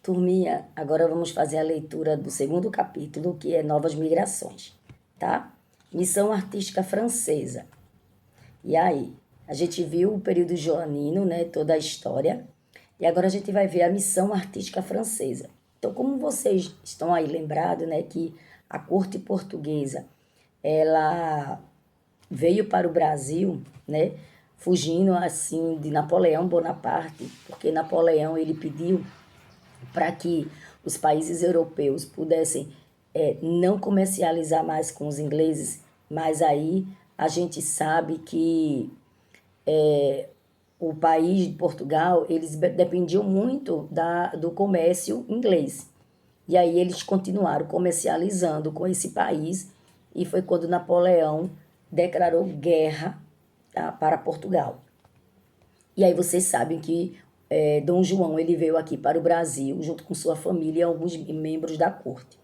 Turminha, agora vamos fazer a leitura do segundo capítulo, que é Novas Migrações, tá? Missão Artística Francesa. E aí, a gente viu o período joanino, né, toda a história, e agora a gente vai ver a Missão Artística Francesa. Então, como vocês estão aí lembrados, né, que a corte portuguesa, ela veio para o Brasil, né, fugindo assim de Napoleão Bonaparte, porque Napoleão ele pediu para que os países europeus pudessem não comercializar mais com os ingleses, mas aí a gente sabe que o país de Portugal, eles dependiam muito do comércio inglês. E aí eles continuaram comercializando com esse país e foi quando Napoleão declarou guerra, tá, para Portugal. E aí vocês sabem que Dom João ele veio aqui para o Brasil junto com sua família e alguns membros da corte.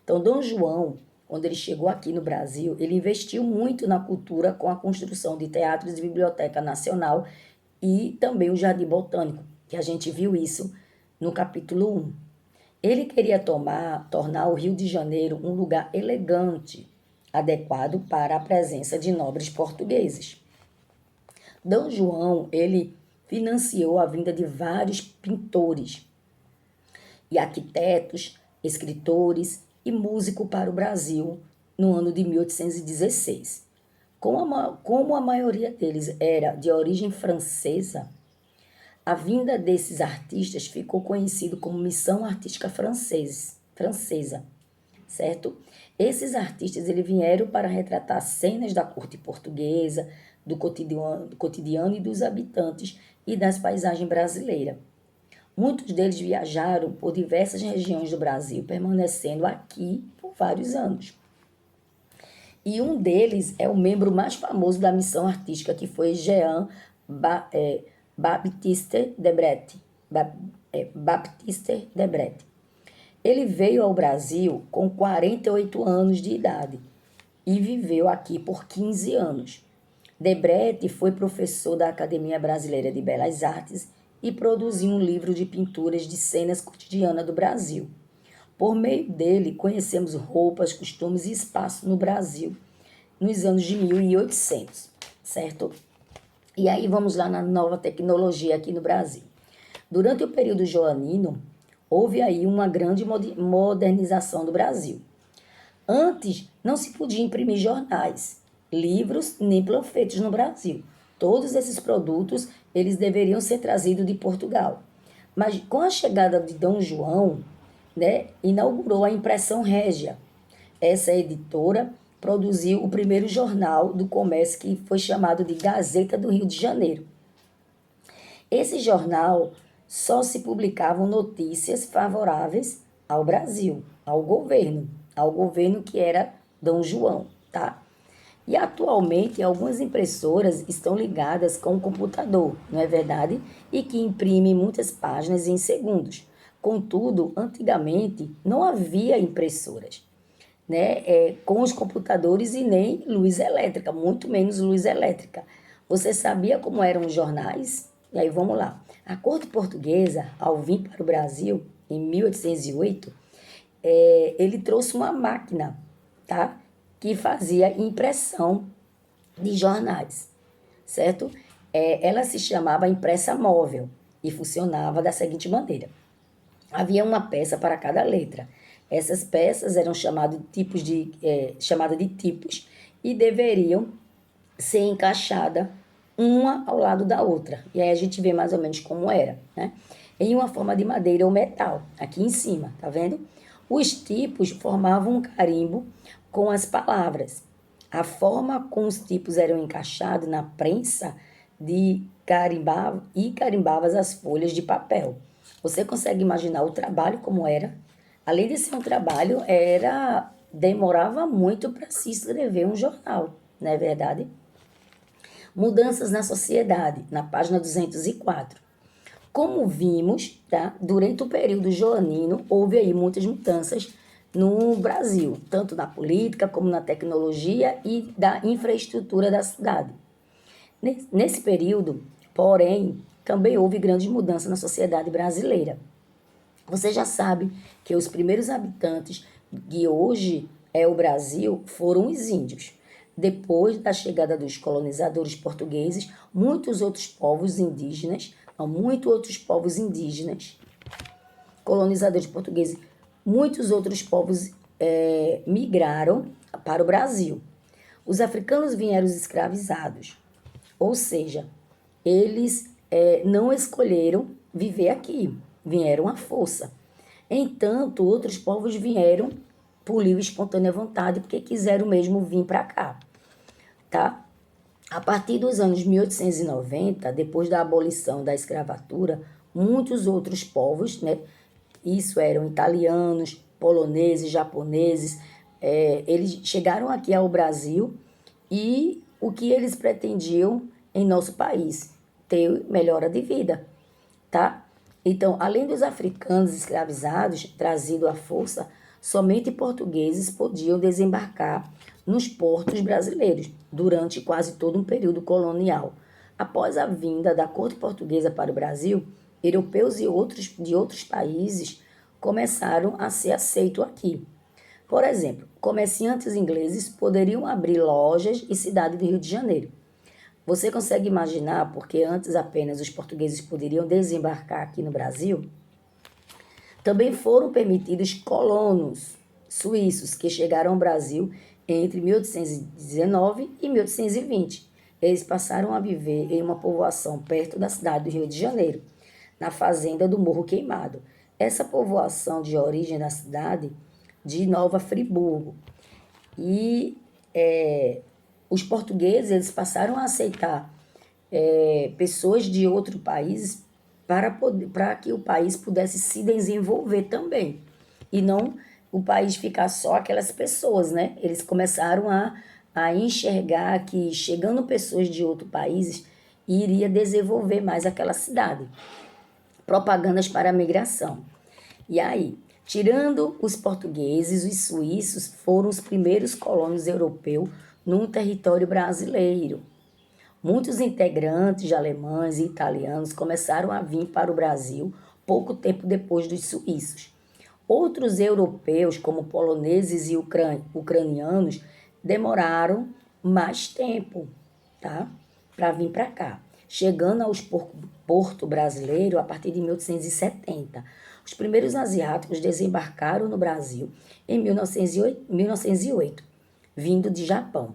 Então, Dom João, quando ele chegou aqui no Brasil, ele investiu muito na cultura com a construção de teatros e biblioteca nacional e também o Jardim Botânico, que a gente viu isso no capítulo 1. Ele queria tornar o Rio de Janeiro um lugar elegante, adequado para a presença de nobres portugueses. Dom João, ele financiou a vinda de vários pintores e arquitetos, escritores e músicos para o Brasil no ano de 1816. Como a maioria deles era de origem francesa, a vinda desses artistas ficou conhecido como Missão Artística Francesa, certo? Esses artistas eles vieram para retratar cenas da corte portuguesa, do cotidiano e dos habitantes e das paisagens brasileiras. Muitos deles viajaram por diversas regiões do Brasil, permanecendo aqui por vários anos. E um deles é o membro mais famoso da missão artística, que foi Jean Baptiste Debret. Baptiste Debret. Ele veio ao Brasil com 48 anos de idade e viveu aqui por 15 anos. Debret foi professor da Academia Brasileira de Belas Artes e produziu um livro de pinturas de cenas cotidianas do Brasil. Por meio dele, conhecemos roupas, costumes e espaço no Brasil nos anos de 1800, certo? E aí vamos lá na nova tecnologia aqui no Brasil. Durante o período joanino, houve aí uma grande modernização do Brasil. Antes, não se podia imprimir jornais, livros nem panfletos no Brasil. Todos esses produtos, eles deveriam ser trazidos de Portugal. Mas com a chegada de Dom João, né, inaugurou a impressão régia. Essa editora produziu o primeiro jornal do comércio que foi chamado de Gazeta do Rio de Janeiro. Esse jornal só se publicavam notícias favoráveis ao Brasil, ao governo que era Dom João, tá? E atualmente algumas impressoras estão ligadas com o computador, não é verdade? E que imprimem muitas páginas em segundos. Contudo, antigamente não havia impressoras, né? Com os computadores e nem luz elétrica, muito menos luz elétrica. Você sabia como eram os jornais? E aí vamos lá. A corte portuguesa, ao vir para o Brasil, em 1808, ele trouxe uma máquina, tá? Que fazia impressão de jornais, certo? Ela se chamava impressa móvel e funcionava da seguinte maneira. Havia uma peça para cada letra. Essas peças eram chamadas de tipos e deveriam ser encaixadas uma ao lado da outra. E aí a gente vê mais ou menos como era, né? Em uma forma de madeira ou metal, aqui em cima, tá vendo? Os tipos formavam um carimbo com as palavras. A forma como os tipos eram encaixados na prensa carimbava as folhas de papel. Você consegue imaginar o trabalho como era? Além de ser um trabalho, demorava muito para se escrever um jornal, não é verdade? Mudanças na sociedade, na página 204. Como vimos, tá? Durante o período joanino, houve aí muitas mudanças no Brasil, tanto na política como na tecnologia e da infraestrutura da cidade. Nesse período, porém, também houve grandes mudanças na sociedade brasileira. Você já sabe que os primeiros habitantes que hoje é o Brasil foram os índios. Depois da chegada dos colonizadores portugueses, muitos outros povos indígenas, colonizadores portugueses, muitos outros povos migraram para o Brasil. Os africanos vieram escravizados, ou seja, eles não escolheram viver aqui, vieram à força. Entanto, outros povos vieram por livre e espontânea vontade, porque quiseram mesmo vir para cá, tá? A partir dos anos 1890, depois da abolição da escravatura, muitos outros povos, né, isso eram italianos, poloneses, japoneses, eles chegaram aqui ao Brasil e o que eles pretendiam em nosso país? Ter melhora de vida, tá? Então, além dos africanos escravizados trazidos à força, somente portugueses podiam desembarcar nos portos brasileiros durante quase todo um período colonial. Após a vinda da corte portuguesa para o Brasil, europeus de outros países começaram a ser aceitos aqui. Por exemplo, comerciantes ingleses poderiam abrir lojas e cidade do Rio de Janeiro. Você consegue imaginar porque antes apenas os portugueses poderiam desembarcar aqui no Brasil? Também foram permitidos colonos suíços que chegaram ao Brasil entre 1819 e 1820. Eles passaram a viver em uma povoação perto da cidade do Rio de Janeiro, na fazenda do Morro Queimado. Essa povoação de origem da cidade de Nova Friburgo. E os portugueses eles passaram a aceitar pessoas de outros países para que o país pudesse se desenvolver também. E não o país ficar só aquelas pessoas, né? Eles começaram a enxergar que chegando pessoas de outros países iria desenvolver mais aquela cidade. Propagandas para a migração. E aí, tirando os portugueses, os suíços foram os primeiros colonos europeus no território brasileiro. Muitos integrantes de alemães e italianos começaram a vir para o Brasil pouco tempo depois dos suíços. Outros europeus, como poloneses e ucranianos, demoraram mais tempo, tá? Para vir para cá, chegando aos porto brasileiro a partir de 1870. Os primeiros asiáticos desembarcaram no Brasil em 1908, vindo de Japão.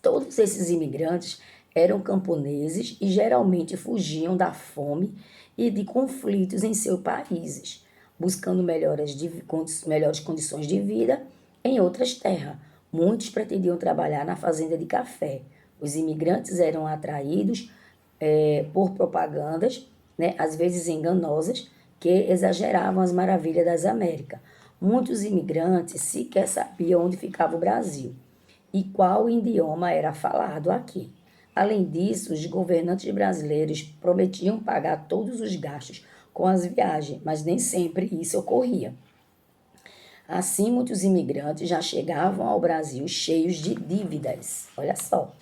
Todos esses imigrantes eram camponeses e geralmente fugiam da fome e de conflitos em seus países, buscando melhores condições de vida em outras terras. Muitos pretendiam trabalhar na fazenda de café. Os imigrantes eram atraídos por propagandas, né, às vezes enganosas, que exageravam as maravilhas das Américas. Muitos imigrantes sequer sabiam onde ficava o Brasil e qual idioma era falado aqui. Além disso, os governantes brasileiros prometiam pagar todos os gastos com as viagens, mas nem sempre isso ocorria. Assim, muitos imigrantes já chegavam ao Brasil cheios de dívidas. Olha só.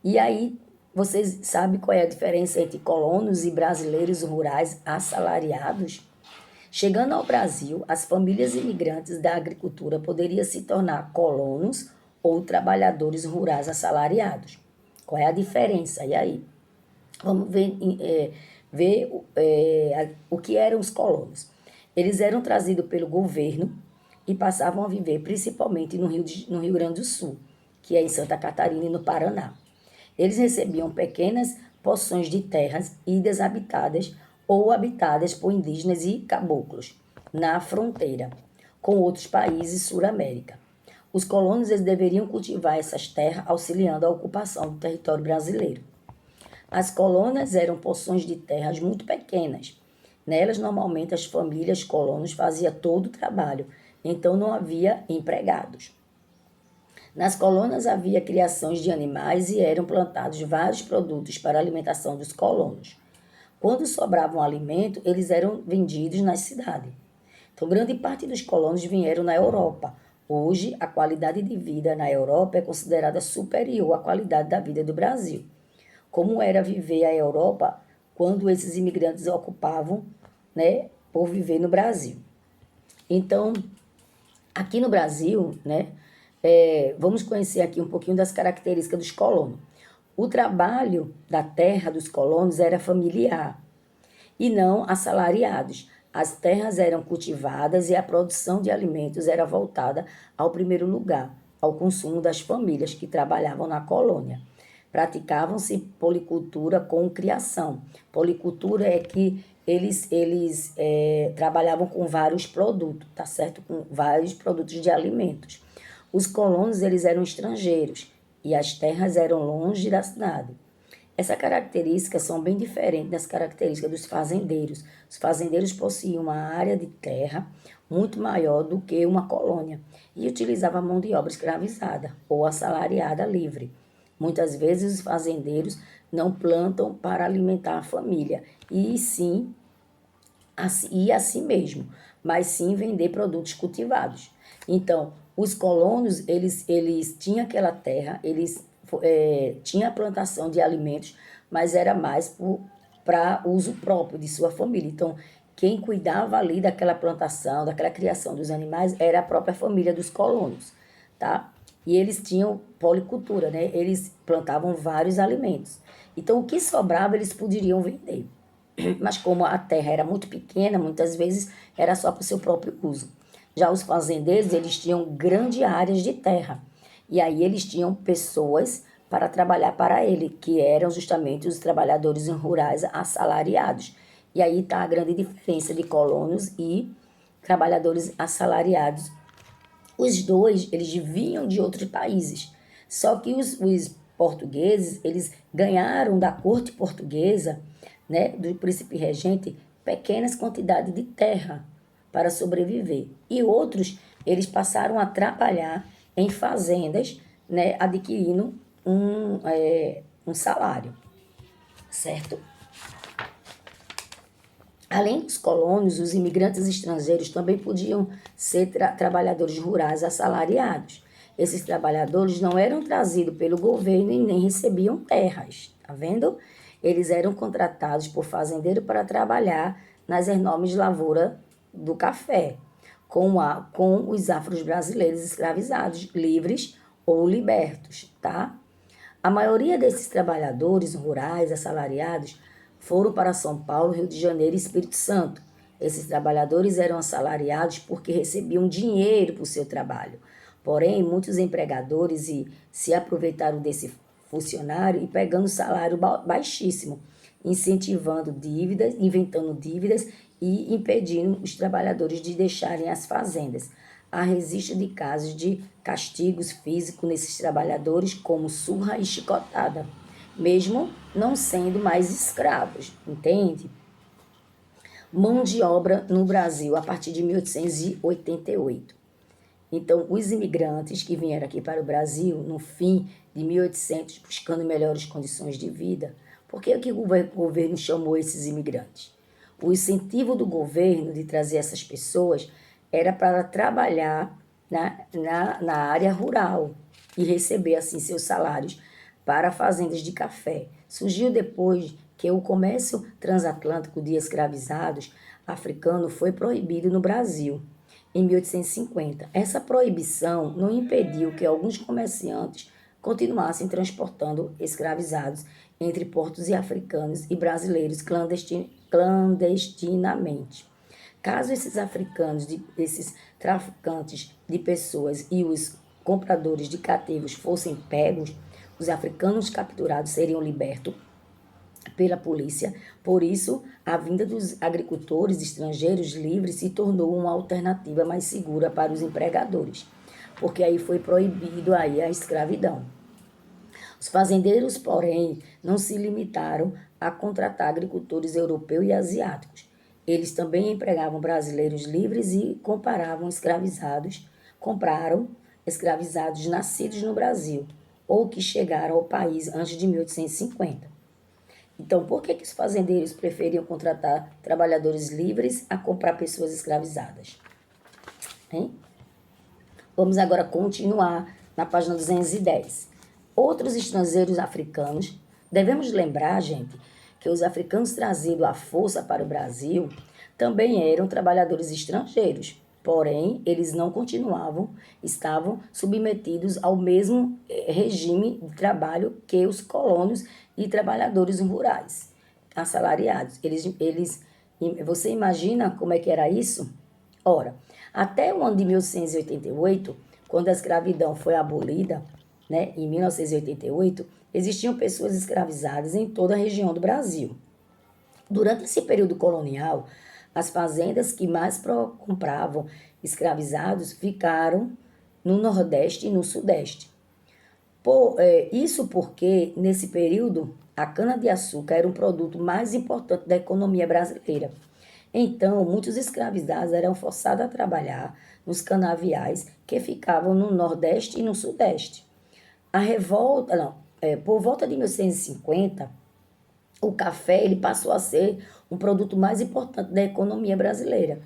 E aí, vocês sabem qual é a diferença entre colonos e brasileiros rurais assalariados? Chegando ao Brasil, as famílias imigrantes da agricultura poderiam se tornar colonos ou trabalhadores rurais assalariados. Qual é a diferença? E aí? Vamos ver o que eram os colonos. Eles eram trazidos pelo governo e passavam a viver principalmente no Rio Grande do Sul, que é em Santa Catarina e no Paraná. Eles recebiam pequenas porções de terras e desabitadas ou habitadas por indígenas e caboclos na fronteira com outros países sul-américa. Os colonos eles deveriam cultivar essas terras, auxiliando a ocupação do território brasileiro. As colônias eram porções de terras muito pequenas. Nelas, normalmente, as famílias colonos faziam todo o trabalho, então não havia empregados. Nas colônias havia criações de animais e eram plantados vários produtos para a alimentação dos colonos. Quando sobrava um alimento, eles eram vendidos nas cidades. Então, grande parte dos colonos vieram na Europa. Hoje, a qualidade de vida na Europa é considerada superior à qualidade da vida do Brasil. Como era viver a Europa quando esses imigrantes ocupavam, né, por viver no Brasil. Então, aqui no Brasil, né, vamos conhecer aqui um pouquinho das características dos colonos. O trabalho da terra dos colonos era familiar e não assalariados. As terras eram cultivadas e a produção de alimentos era voltada ao primeiro lugar, ao consumo das famílias que trabalhavam na colônia. Praticavam-se policultura com criação. Policultura é que eles trabalhavam com vários produtos, tá certo? Com vários produtos de alimentos. Os colonos, eles eram estrangeiros e as terras eram longe da cidade. Essas características são bem diferentes das características dos fazendeiros. Os fazendeiros possuíam uma área de terra muito maior do que uma colônia e utilizavam mão de obra escravizada ou assalariada livre. Muitas vezes os fazendeiros não plantam para alimentar a família, e sim a si mesmo, mas sim vender produtos cultivados. Então, os colonos, eles tinham aquela terra, eles tinham a plantação de alimentos, mas era mais para uso próprio de sua família. Então, quem cuidava ali daquela plantação, daquela criação dos animais, era a própria família dos colonos, tá? E eles tinham policultura, né? Eles plantavam vários alimentos. Então, o que sobrava, eles poderiam vender. Mas como a terra era muito pequena, muitas vezes era só para o seu próprio uso. Já os fazendeiros, eles tinham grandes áreas de terra. E aí eles tinham pessoas para trabalhar para ele, que eram justamente os trabalhadores rurais assalariados. E aí está a grande diferença de colonos e trabalhadores assalariados. Os dois, eles vinham de outros países. Só que os portugueses, eles ganharam da corte portuguesa, né, do príncipe regente, pequenas quantidades de terra para sobreviver. E outros, eles passaram a trabalhar em fazendas, né, adquirindo um salário, certo? Além dos colonos, os imigrantes estrangeiros também podiam ser trabalhadores rurais assalariados. Esses trabalhadores não eram trazidos pelo governo e nem recebiam terras, tá vendo? Eles eram contratados por fazendeiro para trabalhar nas enormes lavouras do café, com os afros brasileiros escravizados, livres ou libertos, tá? A maioria desses trabalhadores rurais assalariados foram para São Paulo, Rio de Janeiro e Espírito Santo. Esses trabalhadores eram assalariados porque recebiam dinheiro por seu trabalho. Porém, muitos empregadores se aproveitaram desse funcionário e pegando salário baixíssimo, incentivando dívidas, inventando dívidas e impedindo os trabalhadores de deixarem as fazendas. Há registro de casos de castigos físicos nesses trabalhadores, como surra e chicotada, mesmo não sendo mais escravos, entende? Mão de obra no Brasil a partir de 1888. Então, os imigrantes que vieram aqui para o Brasil no fim de 1800 buscando melhores condições de vida, por que o governo chamou esses imigrantes? O incentivo do governo de trazer essas pessoas era para trabalhar na área rural e receber assim seus salários para fazendas de café. Surgiu depois que o comércio transatlântico de escravizados africanos foi proibido no Brasil em 1850. Essa proibição não impediu que alguns comerciantes continuassem transportando escravizados entre portos e africanos e brasileiros clandestinamente. Caso esses africanos, esses traficantes de pessoas e os compradores de cativos fossem pegos, os africanos capturados seriam libertos pela polícia. Por isso, a vinda dos agricultores estrangeiros livres se tornou uma alternativa mais segura para os empregadores, porque aí foi proibido aí a escravidão. Os fazendeiros, porém, não se limitaram a contratar agricultores europeus e asiáticos. Eles também empregavam brasileiros livres e compraram escravizados nascidos no Brasil ou que chegaram ao país antes de 1850. Então, por que os fazendeiros preferiam contratar trabalhadores livres a comprar pessoas escravizadas? Hein? Vamos agora continuar na página 210. Outros estrangeiros africanos. Devemos lembrar, gente, que os africanos trazidos à força para o Brasil também eram trabalhadores estrangeiros, porém eles não continuavam, estavam submetidos ao mesmo regime de trabalho que os colonos e trabalhadores rurais, assalariados. Você imagina como é que era isso? Ora, até o ano de 1888, quando a escravidão foi abolida, né, em 1988, existiam pessoas escravizadas em toda a região do Brasil. Durante esse período colonial, as fazendas que mais compravam escravizados ficaram no Nordeste e no Sudeste. Isso porque, nesse período, a cana-de-açúcar era um produto mais importante da economia brasileira. Então, muitos escravizados eram forçados a trabalhar nos canaviais que ficavam no Nordeste e no Sudeste. A revolta, não, por volta de 1950, o café ele passou a ser um produto mais importante da economia brasileira.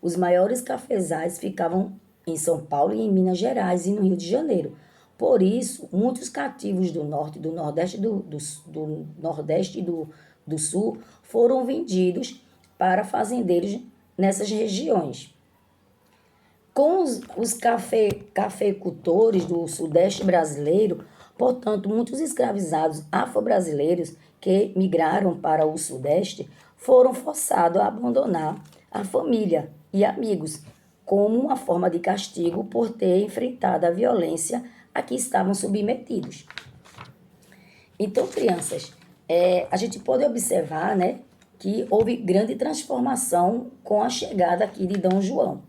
Os maiores cafezais ficavam em São Paulo e em Minas Gerais e no Rio de Janeiro. Por isso, muitos cativos do norte, do nordeste, do nordeste e do sul foram vendidos para fazendeiros nessas regiões. Com os cafeicultores do sudeste brasileiro, portanto, muitos escravizados afro-brasileiros que migraram para o sudeste foram forçados a abandonar a família e amigos, como uma forma de castigo por ter enfrentado a violência a que estavam submetidos. Então, crianças, a gente pode observar, né, que houve grande transformação com a chegada aqui de Dom João.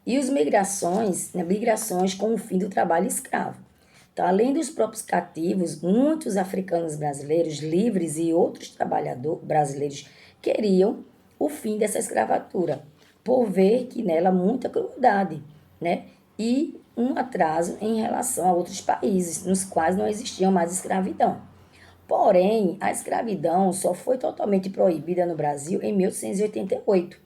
E as migrações, né, migrações com o fim do trabalho escravo. Então, além dos próprios cativos, muitos africanos brasileiros livres e outros trabalhadores brasileiros queriam o fim dessa escravatura, por ver que nela muita crueldade, né? E um atraso em relação a outros países, nos quais não existia mais escravidão. Porém, a escravidão só foi totalmente proibida no Brasil em 1888.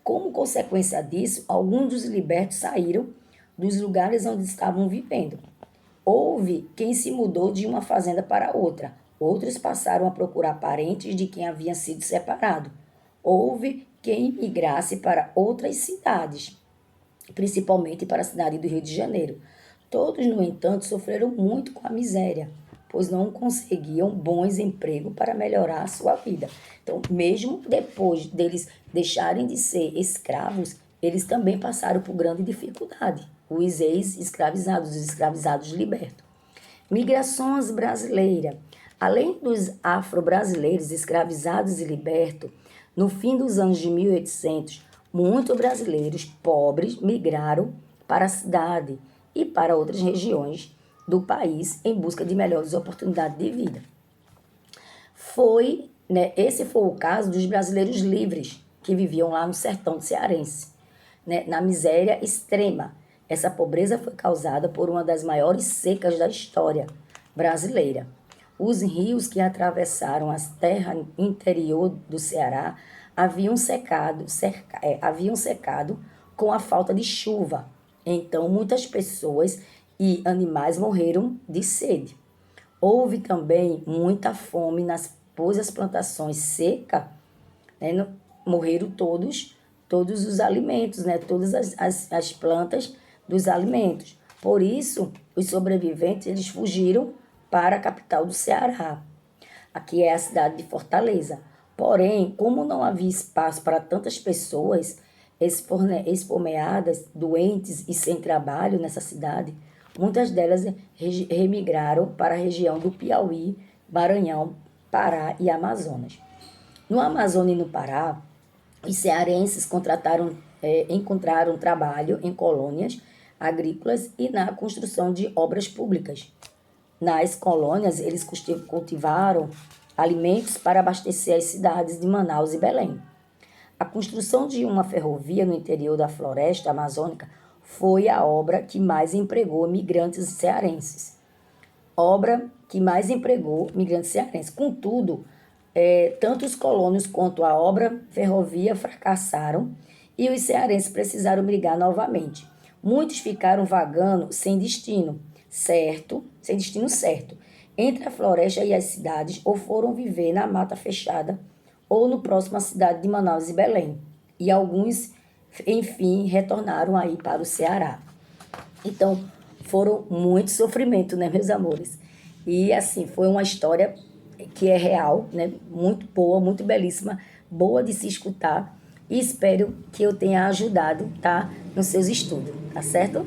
Como consequência disso, alguns dos libertos saíram dos lugares onde estavam vivendo. Houve quem se mudou de uma fazenda para outra, outros passaram a procurar parentes de quem havia sido separado. Houve quem migrasse para outras cidades, principalmente para a cidade do Rio de Janeiro. Todos, no entanto, sofreram muito com a miséria, pois não conseguiam bons empregos para melhorar a sua vida. Então, mesmo depois deles deixarem de ser escravos, eles também passaram por grande dificuldade. Os ex-escravizados, os escravizados libertos. Migrações brasileiras. Além dos afro-brasileiros escravizados e libertos, no fim dos anos de 1800, muitos brasileiros pobres migraram para a cidade e para outras regiões do país em busca de melhores oportunidades de vida. Esse foi o caso dos brasileiros livres que viviam lá no sertão cearense, né, na miséria extrema. Essa pobreza foi causada por uma das maiores secas da história brasileira. Os rios que atravessaram as terras interior do Ceará haviam secado com a falta de chuva. Então, muitas pessoas e animais morreram de sede. Houve também muita fome pois as plantações secas, né, morreram todos os alimentos, né, todas as plantas dos alimentos. Por isso, os sobreviventes eles fugiram para a capital do Ceará. Aqui é a cidade de Fortaleza. Porém, como não havia espaço para tantas pessoas esfomeadas, doentes e sem trabalho nessa cidade, muitas delas remigraram para a região do Piauí, Maranhão, Pará e Amazonas. No Amazonas e no Pará, os cearenses encontraram trabalho em colônias agrícolas e na construção de obras públicas. Nas colônias, eles cultivaram alimentos para abastecer as cidades de Manaus e Belém. A construção de uma ferrovia no interior da floresta amazônica foi a obra que mais empregou migrantes cearenses. Contudo, tanto os colonos quanto a obra ferrovia fracassaram e os cearenses precisaram migrar novamente. Muitos ficaram vagando sem destino certo, entre a floresta e as cidades, ou foram viver na mata fechada ou no próximo à cidade de Manaus e Belém. e alguns, enfim, retornaram aí para o Ceará. Então, foram muito sofrimento, né, meus amores? E assim, foi uma história que é real, né? Muito boa, muito belíssima, boa de se escutar. E espero que eu tenha ajudado, tá? Nos seus estudos, tá certo?